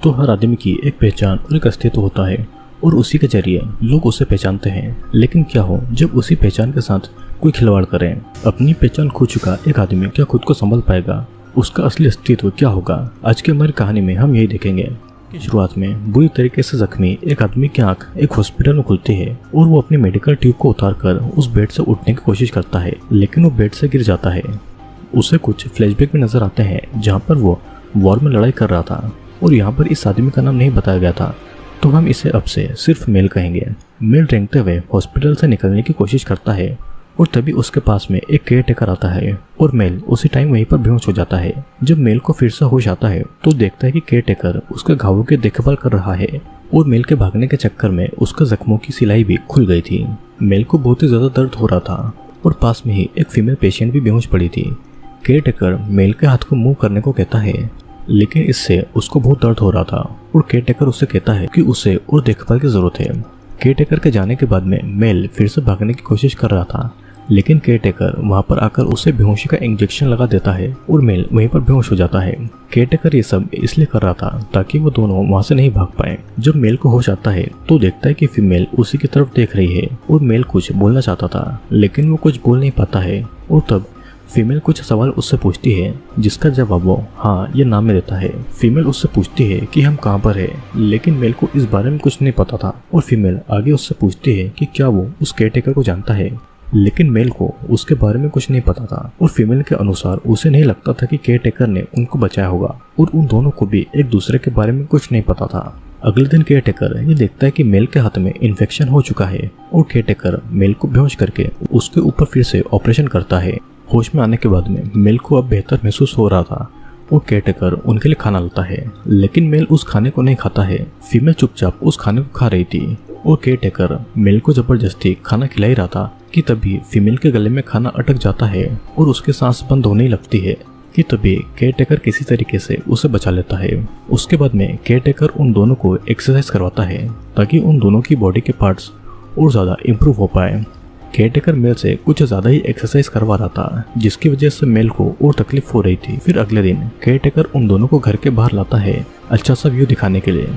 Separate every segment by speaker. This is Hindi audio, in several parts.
Speaker 1: तो हर आदमी की एक पहचान और एक अस्तित्व होता है और उसी के जरिए लोग उसे पहचानते हैं। लेकिन क्या हो जब उसी पहचान के साथ कोई खिलवाड़ करे? अपनी पहचान खो चुका एक आदमी क्या खुद को संभाल पाएगा? उसका असली अस्तित्व क्या होगा? आज की हमारी कहानी में हम यही देखेंगे कि शुरुआत में बुरी तरीके से जख्मी एक आदमी की आंख एक हॉस्पिटल में खुलती है और वो अपनी मेडिकल ट्यूब को उतारकर उस बेड से उठने की कोशिश करता है, लेकिन वो बेड से गिर जाता है। उसे कुछ फ्लैशबैक भी नजर आते हैं जहाँ पर वो वॉर में लड़ाई कर रहा था और यहाँ पर इस आदमी का नाम नहीं बताया गया था, तो हम इसे अब से सिर्फ मेल कहेंगे। मेल रेंगते हुए हॉस्पिटल से निकलने की कोशिश करता है और तभी उसके पास में एक केयर टेकर आता है और मेल उसी टाइम वहीं पर बेहोश हो जाता है। जब मेल को फिर से होश आता है तो देखता है कि केयर टेकर उसके घावों की देखभाल कर रहा है और मेल के भागने के चक्कर में उसके जख्मों की सिलाई भी खुल गई थी। मेल को बहुत ही ज्यादा दर्द हो रहा था और पास में ही एक फीमेल पेशेंट भी बेहोश पड़ी थी। केयर टेकर मेल के हाथ को मूव करने को कहता है, लेकिन इससे उसको बहुत दर्द हो रहा था और केयर टेकर उससे कहता है कि उसे और देखभाल की जरूरत है। केयर टेकर के जाने के बाद में मेल फिर से भागने की कोशिश कर रहा था, लेकिन केयर टेकर वहां पर आकर उसे बेहोशी का इंजेक्शन लगा देता है और मेल वहीं पर बेहोश हो जाता है। केयर टेकर ये सब इसलिए कर रहा था ताकि वो दोनों वहां से नहीं भाग पाए। जब मेल को होश आता है तो देखता है कि फीमेल उसी की तरफ देख रही है और मेल कुछ बोलना चाहता था, लेकिन वो कुछ बोल नहीं पाता है। और तब फीमेल कुछ सवाल उससे पूछती है जिसका जवाब वो हाँ ये नाम में देता है। फीमेल उससे पूछती है कि हम कहाँ पर है, लेकिन मेल को इस बारे में कुछ नहीं पता था और फीमेल आगे उससे पूछती है कि क्या वो उस केयर टेकर को जानता है, लेकिन मेल को उसके बारे में कुछ नहीं पता था और फीमेल के अनुसार उसे नहीं लगता था कि केयर टेकर ने उनको बचाया होगा और उन दोनों को भी एक दूसरे के बारे में कुछ नहीं पता था। अगले दिन केयर टेकर ये देखता है कि मेल के हाथ में इन्फेक्शन हो चुका है और केयर टेकर मेल को बेहोश करके उसके ऊपर फिर से ऑपरेशन करता है। होश में आने के बाद में मेल को अब बेहतर महसूस हो रहा था और केयर टेकर उनके लिए खाना लाता है, लेकिन मेल उस खाने को नहीं खाता है। फीमेल चुपचाप उस खाने को खा रही थी और केयर टेकर मेल को जबरदस्ती खाना खिला ही रहा था कि तभी फीमेल के गले में खाना अटक जाता है और उसके सांस बंद होने लगती है कि तभी केयर टेकर किसी तरीके से उसे बचा लेता है। उसके बाद में केयर टेकर उन दोनों को एक्सरसाइज करवाता है ताकि उन दोनों की बॉडी के पार्ट्स और ज़्यादा इम्प्रूव हो पाए। केयर टेकर मेल से कुछ ज़्यादा ही एक्सरसाइज करवा रहा था जिसकी वजह से मेल को और तकलीफ हो रही थी। फिर अगले दिन केयर टेकर उन दोनों को घर के बाहर लाता है अच्छा सा व्यू दिखाने के लिए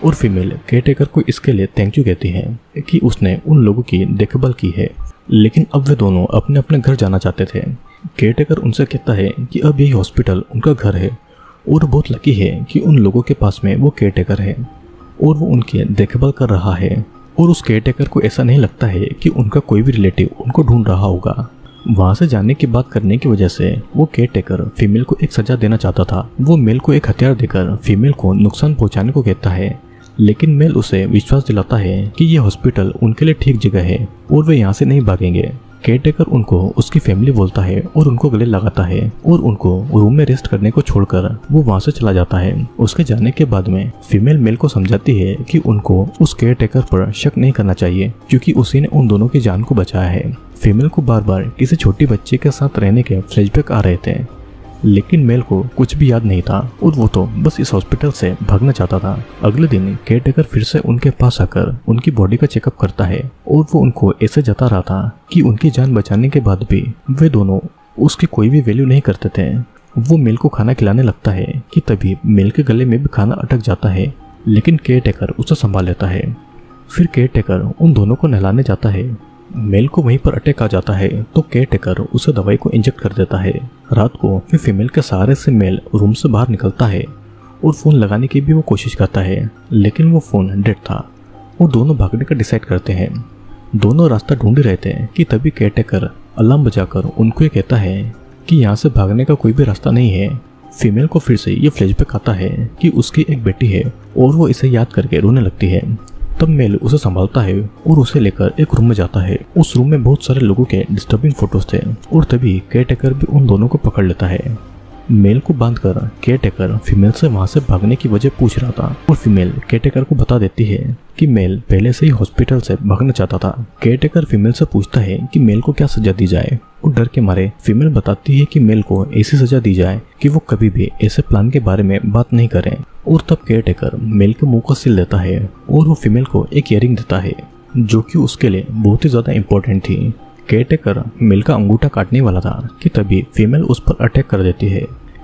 Speaker 1: और फीमेल केयर टेकर को इसके लिए थैंक यू कहती है कि उसने उन लोगों की देखभाल की है। लेकिन अब वे दोनों अपने अपने घर जाना चाहते थे। केयर टेकर उनसे कहता है कि अब यही हॉस्पिटल उनका घर है और बहुत लकी है कि उन लोगों के पास में वो केयर टेकर है और वो उनकी देखभाल कर रहा है। और उस केयर टेकर को ऐसा नहीं लगता है कि उनका कोई भी रिलेटिव उनको ढूंढ रहा होगा। वहां से जाने की बात करने की वजह से वो केयर टेकर फीमेल को एक सजा देना चाहता था। वो मेल को एक हथियार देकर फीमेल को नुकसान पहुंचाने को कहता है, लेकिन मेल उसे विश्वास दिलाता है कि ये हॉस्पिटल उनके लिए ठीक जगह है और वे यहाँ से नहीं भागेंगे। केयर टेकर उनको उसकी फैमिली बोलता है और उनको गले लगाता है और उनको रूम में रेस्ट करने को छोड़कर वो वहां से चला जाता है। उसके जाने के बाद में फीमेल मेल को समझाती है कि उनको उस केयर टेकर पर शक नहीं करना चाहिए क्योंकि उसी ने उन दोनों की जान को बचाया है। फीमेल को बार बार किसी छोटी बच्चे के साथ रहने के फ्लैशबैक आ रहे थे, लेकिन मेल को कुछ भी याद नहीं था और वो तो बस इस हॉस्पिटल से भागना चाहता था। अगले दिन केयर टेकर फिर से उनके पास आकर उनकी बॉडी का चेकअप करता है और वो उनको ऐसे जता रहा था कि उनकी जान बचाने के बाद भी वे दोनों उसकी कोई भी वैल्यू नहीं करते थे। वो मेल को खाना खिलाने लगता है कि तभी मेल के गले में भी खाना अटक जाता है, लेकिन केयर टेकर उसे संभाल लेता है। फिर केयर टेकर उन दोनों को नहलाने जाता है। मेल को वहीं पर अटैक आ जाता है तो केयर टेकर उसे दवाई को इंजेक्ट कर देता है। रात को फिर फीमेल के सहारे से मेल रूम से बाहर निकलता है और फोन लगाने की भी वो कोशिश करता है, लेकिन वो फोन डेड था और दोनों भागने का डिसाइड करते हैं। दोनों रास्ता ढूंढ रहे थे कि तभी केयर टेकर अलार्म बजाकर उनको ये कहता है कि यहाँ से भागने का कोई भी रास्ता नहीं है। फीमेल को फिर से ये फ्लैशबैक आता है कि उसकी एक बेटी है और वो इसे याद करके रोने लगती है। तब मेल उसे संभालता है और उसे लेकर एक रूम में जाता है। उस रूम में बहुत सारे लोगों के डिस्टर्बिंग फोटोज थे और तभी केयर टेकर भी उन दोनों को पकड़ लेता है। मेल को बांधकर केयर टेकर फीमेल से वहां से भागने की वजह पूछ रहा था और फीमेल केयर टेकर को बता देती है कि मेल पहले से ही हॉस्पिटल से भागना चाहता था। केयर टेकर फीमेल से पूछता है कि मेल को क्या सजा दी जाए और डर के मारे फीमेल बताती है कि मेल को ऐसी सजा दी जाए कि वो कभी भी ऐसे प्लान के बारे में बात नहीं करें। और तब केयर टेकर मेल के मुंह को सील देता है और वो फीमेल को एक इयरिंग देता है जो कि उसके लिए बहुत ही ज्यादा इंपॉर्टेंट थी। केयर टेकर मेल का अंगूठा काटने वाला था कि तभी फीमेल उस पर अटैक कर देती है।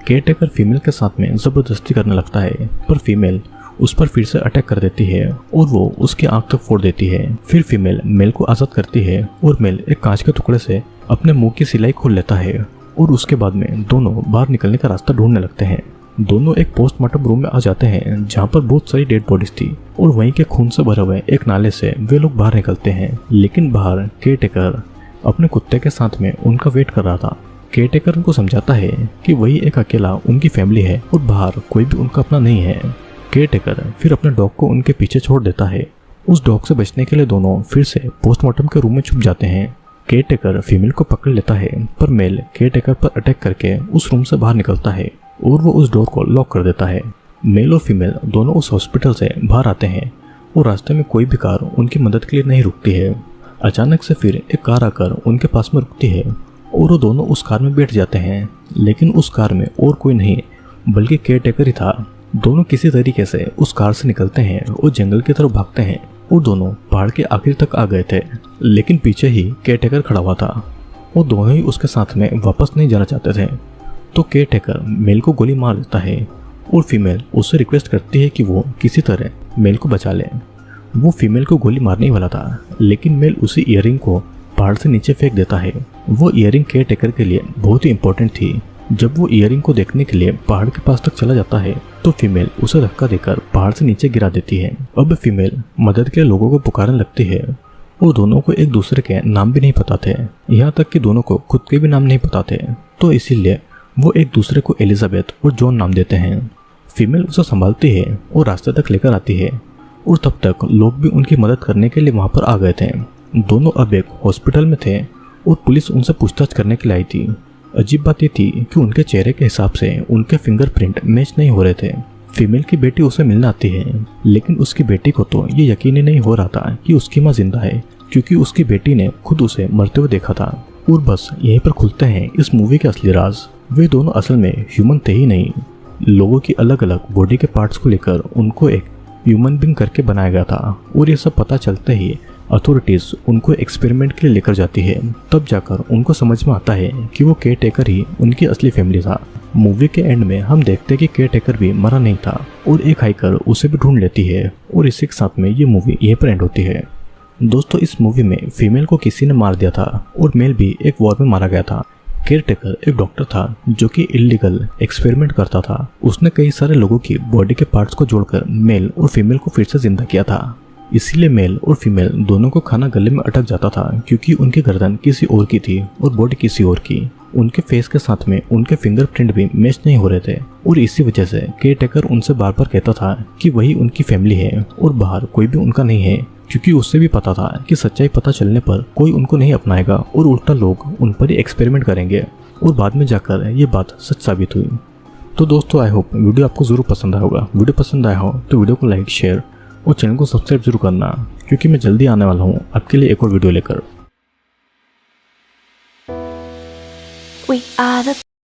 Speaker 1: केयर टेकर फीमेल के साथ में जबरदस्ती करने लगता है पर फीमेल उस पर फिर से अटैक कर देती है और वो उसकी आंख तक फोड़ देती है। फिर फीमेल मेल को आजाद करती है और मेल एक कांच के टुकड़े से अपने मुंह की सिलाई खोल लेता है और उसके बाद में दोनों बाहर निकलने का रास्ता ढूंढने लगते हैं। दोनों एक पोस्टमार्टम रूम में आ जाते हैं जहाँ पर बहुत सारी डेड बॉडीज थी और वहीं के खून से भरे हुए एक नाले से वे लोग बाहर निकलते हैं। लेकिन बाहर केयरटेकर अपने कुत्ते के साथ में उनका वेट कर रहा था। केयरटेकर उनको समझाता है कि वही एक अकेला उनकी फैमिली है और बाहर कोई भी उनका अपना नहीं है। केयरटेकर फिर अपने डॉग को उनके पीछे छोड़ देता है। उस डॉग से बचने के लिए दोनों फिर से पोस्टमार्टम के रूम में छुप जाते हैं। केयरटेकर फीमेल को पकड़ लेता है पर मेल केयरटेकर पर अटैक करके उस रूम से बाहर निकलता है और वो उस डोर को लॉक कर देता है। मेल और फीमेल दोनों उस हॉस्पिटल से बाहर आते हैं और रास्ते में कोई भी कार उनकी मदद के लिए नहीं रुकती है। अचानक से फिर एक कार आकर उनके पास में रुकती है और वो दोनों उस कार में बैठ जाते हैं। लेकिन उस कार में और कोई नहीं बल्कि केयरटेकर ही था। दोनों किसी तरीके से उस कार से निकलते हैं और जंगल की तरफ भागते हैं और दोनों पहाड़ के आखिर तक आ गए थे। लेकिन पीछे ही केयरटेकर खड़ा हुआ था और दोनों ही उसके साथ में वापस नहीं जाना चाहते थे। तो केयरटेकर मेल को गोली मार देता है और फीमेल उससे रिक्वेस्ट करती है कि वो किसी तरह मेल को बचा ले। वो फीमेल को गोली मारने ही वाला था लेकिन मेल उसी ईयरिंग को पहाड़ से नीचे फेंक देता है। वो ईयरिंग केयरटेकर के लिए बहुत ही इंपॉर्टेंट थी। जब वो ईयरिंग को देखने के लिए पहाड़ के पास तक चला जाता है तो फीमेल उसे धक्का देकर पहाड़ से नीचे गिरा देती है। अब फीमेल मदद के लिए लोगों को पुकारने लगती है और दोनों को एक दूसरे के नाम भी नहीं पता थे, यहाँ तक कि दोनों को खुद के भी नाम नहीं पता थे। तो इसीलिए वो एक दूसरे को एलिजाबेथ और जॉन नाम देते हैं। फीमेल उसे संभालती है और रास्ते तक लेकर आती है और तब तक लोग भी उनकी मदद करने के लिए वहाँ पर आ गए थे। दोनों अब एक हॉस्पिटल में थे और पुलिस उनसे पूछताछ करने के लिए आई थी। अजीब बात ये थी कि उनके चेहरे के हिसाब से उनके फिंगरप्रिंट मैच नहीं हो रहे थे। फीमेल की बेटी उसे मिलने आती है लेकिन उसकी बेटी को तो ये यकीन ही नहीं हो रहा था कि उसकी माँ जिंदा है, क्योंकि उसकी बेटी ने खुद उसे मरते हुए देखा था। और बस यहीं पर खुलते हैं इस मूवी के असली राज। वे दोनों असल में ह्यूमन थे ही नहीं, लोगों की अलग अलग बॉडी के पार्ट्स को लेकर उनको एक ह्यूमन बीइंग करके बनाया गया था। और ये सब पता चलते ही अथॉरिटीज उनको एक्सपेरिमेंट के लिए लेकर जाती है। तब जाकर उनको समझ में आता है कि वो केयरटेकर ही उनकी असली फैमिली था। मूवी के एंड में हम देखते हैं कि केयरटेकर भी मरा नहीं था और एक हाइकर उसे भी ढूंढ लेती है और इसी के साथ में ये मूवी यहीं पर एंड होती है। दोस्तों, इस मूवी में फीमेल को किसी ने मार दिया था और मेल भी एक वॉर में मारा गया था। केयरटेकर एक डॉक्टर था जो कि इलीगल एक्सपेरिमेंट करता था। उसने कई सारे लोगों की बॉडी के पार्ट्स को जोड़कर मेल और फीमेल को फिर से जिंदा किया था। इसीलिए मेल और फीमेल दोनों को खाना गले में अटक जाता था, क्योंकि उनकी गर्दन किसी और की थी और बॉडी किसी और की। उनके फेस के साथ में उनके फिंगरप्रिंट भी मैच नहीं हो रहे थे और इसी वजह से केयरटेकर उनसे बार बार कहता था कि वही उनकी फैमिली है और बाहर कोई भी उनका नहीं है, क्योंकि उससे भी पता था कि सच्चाई पता चलने पर कोई उनको नहीं अपनाएगा और उल्टा लोग उन पर ही एक्सपेरिमेंट करेंगे। और बाद में जाकर ये बात सच साबित हुई। तो दोस्तों, आई होप वीडियो आपको जरूर पसंद आया होगा। वीडियो पसंद आया हो तो वीडियो को लाइक, शेयर और चैनल को सब्सक्राइब जरूर करना, क्योंकि मैं जल्दी आने वाला हूँ आपके लिए एक और वीडियो लेकर।